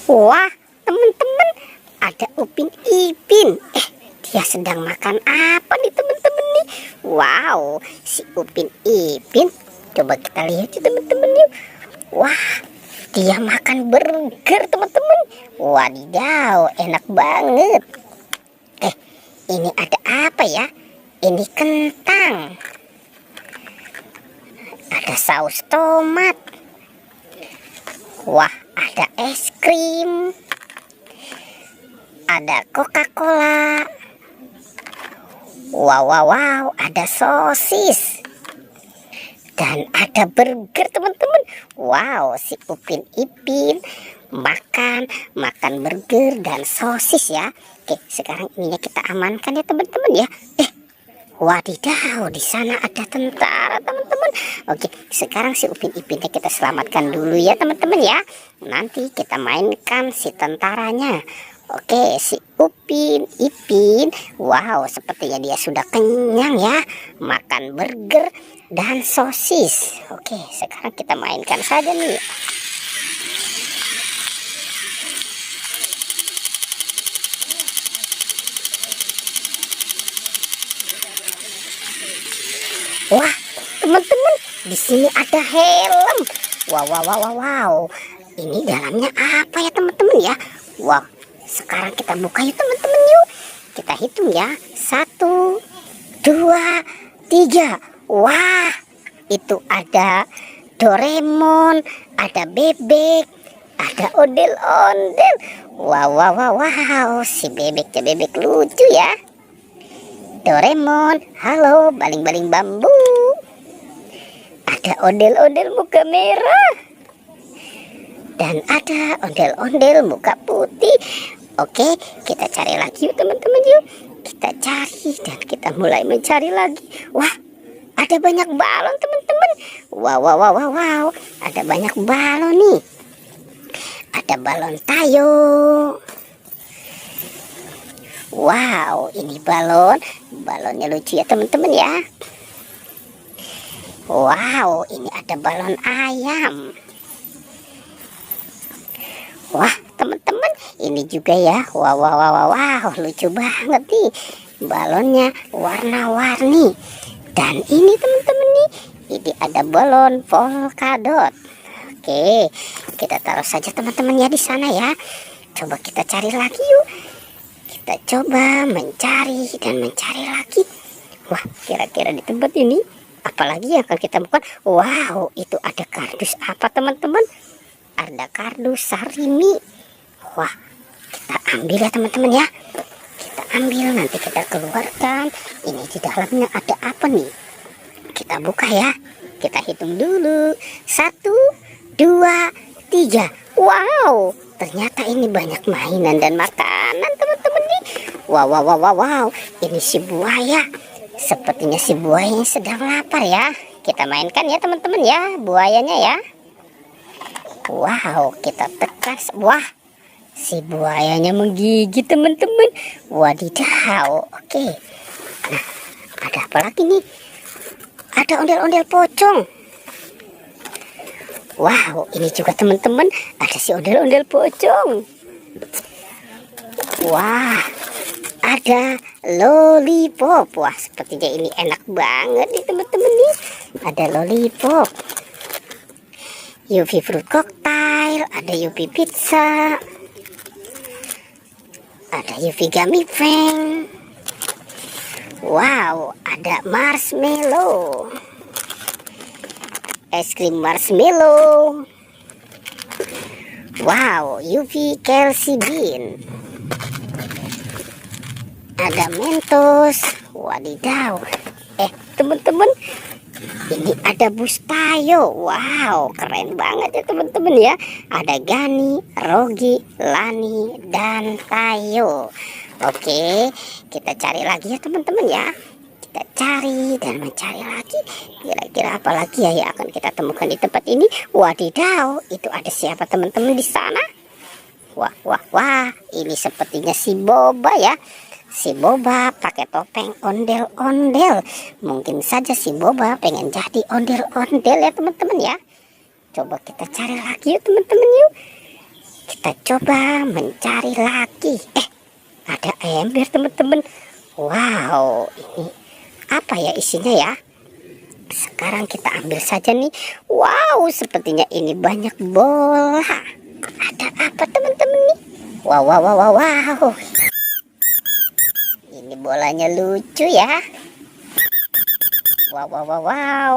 Wah, teman-teman, ada Upin Ipin. Dia sedang makan apa nih teman-teman nih? Wow, si Upin Ipin. Coba kita lihat ya teman-teman yuk. Wah, dia makan burger teman-teman. Wadidaw, enak banget. Ini ada apa ya? Ini kentang. Ada saus tomat. Wah, ada es krim. Ada Coca-Cola. Wow, ada sosis. Dan ada burger teman-teman. Wow, si Upin Ipin makan burger dan sosis ya. Oke, sekarang ininya kita amankan ya teman-teman ya. Wadidaw, di sana ada tentara teman-teman. Oke, sekarang si Upin Ipinnya kita selamatkan dulu ya teman-teman ya. Nanti kita mainkan si tentaranya. Oke, si Upin Ipin, wow, sepertinya dia sudah kenyang ya, makan burger dan sosis. Oke, sekarang kita mainkan saja nih. Wah, teman-teman, di sini ada helm. Wow. Ini dalamnya apa ya teman-teman ya? Wah, sekarang kita buka yuk teman-teman yuk. Kita hitung ya. 1, 2, 3. Wah, itu ada Doraemon, ada bebek, ada ondel-ondel. Wow. Si bebek lucu ya. Doraemon, halo, baling-baling bambu. Ada ondel-ondel muka merah. Dan ada ondel-ondel muka putih. Oke, kita cari lagi yuk teman-teman yuk. Kita cari dan kita mulai mencari lagi. Wah, ada banyak balon teman-teman. Wow. Ada banyak balon nih. Ada balon Tayo. Wow, ini balonnya lucu ya teman-teman ya. Wow, ini ada balon ayam. Wah, teman-teman, ini juga ya. Wow, lucu banget nih. Balonnya warna-warni. Dan ini teman-teman nih, ini ada balon polkadot. Oke, kita taruh saja teman-teman ya di sana ya. Coba kita cari lagi yuk. Kita coba mencari dan mencari lagi. Wah, kira-kira di tempat ini apalagi yang akan kita buka? Wow, itu ada kardus apa teman-teman? Ada kardus Sarimi. Wah, kita ambil ya teman-teman ya. Kita ambil, nanti kita keluarkan. Ini di dalamnya ada apa nih? Kita buka ya. Kita hitung dulu. 1, 2, 3. Wow, ternyata ini banyak mainan dan makanan teman-teman nih. Wow, ini si buaya. Sepertinya si buayanya sedang lapar ya. Kita mainkan ya teman-teman ya, buayanya ya. Wow, kita tekan. Wah, si buayanya menggigit teman-teman. Wadidaw. Oke. Nah, ada apa lagi nih? Ada ondel-ondel pocong. Wow, ini juga teman-teman, ada si ondel-ondel pocong. Wah, ada lollipop. Wah, sepertinya ini enak banget nih teman-teman nih. Ada lollipop. Yuffie fruit cocktail, ada Yuffie pizza, ada Yuffie gummy bear. Wow, ada marshmallow, es krim marshmallow. Wow, Yuffie Kelsey bean. Ada Mentos. Wadidaw. Teman-teman, ini ada bus Tayo. Wow, keren banget ya teman-teman ya. Ada Gani, Rogi, Lani, dan Tayo. Oke, kita cari lagi ya teman-teman ya. Kita cari dan mencari lagi. Kira-kira apa lagi ya yang akan kita temukan di tempat ini? Wadidaw, itu ada siapa teman-teman di sana? Wah, ini sepertinya si Boba ya. Si Boba pakai topeng ondel-ondel. Mungkin saja si Boba pengen jadi ondel-ondel ya teman-teman ya. Coba kita cari lagi yuk teman-teman yuk. Kita coba mencari lagi. Ada ember teman-teman. Wow, ini apa ya isinya ya? Sekarang kita ambil saja nih. Wow, sepertinya ini banyak bola. Ada apa teman-teman nih? Wow, wow, wow, wow, wow. Ini bolanya lucu ya. Wow, wow, wow, wow.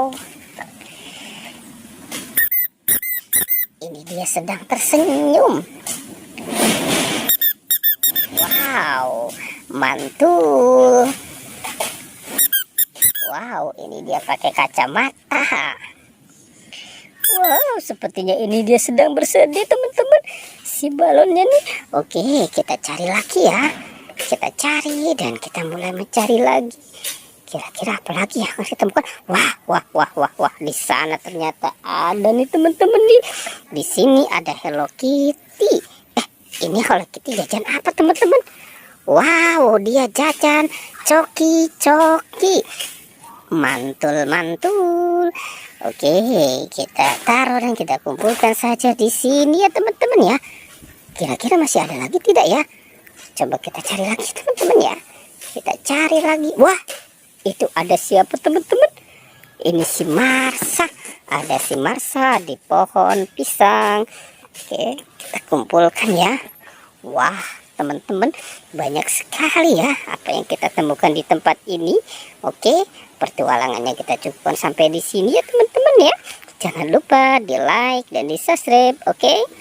Ini dia sedang tersenyum. Wow, mantul. Wow, ini dia pakai kacamata. Wow, sepertinya ini dia sedang bersedih teman-teman. Si balonnya nih. Oke, kita cari lagi ya. Kita cari dan kita mulai mencari lagi. Kira-kira apa lagi yang harus kita temukan? Wah, wah, wah, wah, wah. Di sana ternyata ada nih teman-teman nih. Di sini ada Hello Kitty. Ini Hello Kitty jajan apa teman-teman? Wow, dia jajan coki-coki. Mantul, mantul. Oke, kita taruh dan kita kumpulkan saja di sini ya teman-teman ya. Kira-kira masih ada lagi tidak ya? Coba kita cari lagi teman-teman ya. Kita cari lagi. Wah, itu ada siapa teman-teman? Ini si Marsa. Ada si Marsa di pohon pisang. Oke, kita kumpulkan ya. Wah, teman-teman, banyak sekali ya apa yang kita temukan di tempat ini. Oke, pertualangannya kita cukupkan sampai di sini ya teman-teman ya. Jangan lupa di like dan di subscribe. Oke.